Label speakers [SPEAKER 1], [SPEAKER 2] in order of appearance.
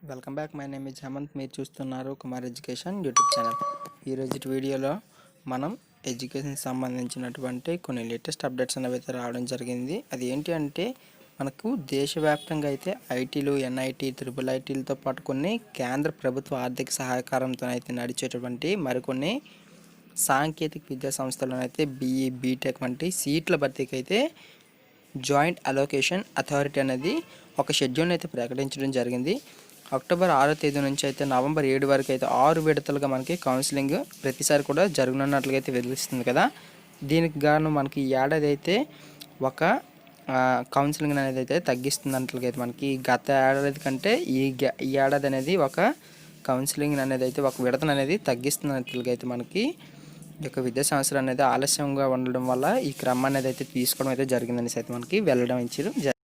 [SPEAKER 1] Welcome back. My name is Hemanth. మీరు చూస్తున్నారు Kumar education YouTube channel. ఈరోజు వీడియోలో మనం ఎడ్యుకేషన్ సంబంధించినటువంటి కొన్ని లేటెస్ట్ అప్డేట్స్ అనేవి అయితే రావడం జరిగింది. అది ఏంటి అంటే మనకు దేశవ్యాప్తంగా అయితే ఐటీలు, ఎన్ఐటీ, త్రిపుల్ ఐటీలతో పాటు కొన్ని కేంద్ర ప్రభుత్వ ఆర్థిక సహకారంతో అయితే నడిచేటువంటి మరికొన్ని సాంకేతిక విద్యా సంస్థలను బీఈ, బీటెక్ వంటి సీట్ల భర్తీకి అయితే జాయింట్ అలోకేషన్ అథారిటీ అనేది ఒక షెడ్యూల్ని అయితే ప్రకటించడం జరిగింది. అక్టోబర్ 6వ తేదీ నుంచి అయితే నవంబర్ 7 వరకు అయితే 6 విడతలుగా మనకి కౌన్సిలింగ్ ప్రతిసారి కూడా జరగనున్నట్లుగా అయితే తెలుస్తుంది కదా. దీనికి గాను మనకి ఈ ఏడాది అయితే ఒక కౌన్సిలింగ్ అనేది అయితే తగ్గిస్తున్నట్లుగా అయితే మనకి గత ఏడాది కంటే ఈ ఏడాది అనేది ఒక కౌన్సిలింగ్ అనేది అయితే ఒక విడతను అనేది తగ్గిస్తున్నట్లుగా అయితే మనకి ఈ యొక్క విద్యా సంవత్సరం అనేది ఆలస్యంగా ఉండడం వల్ల ఈ క్రమం అనేది అయితే తీసుకోవడం అయితే జరిగిందనేసి అయితే మనకి వెళ్ళడం ఇచ్చారు.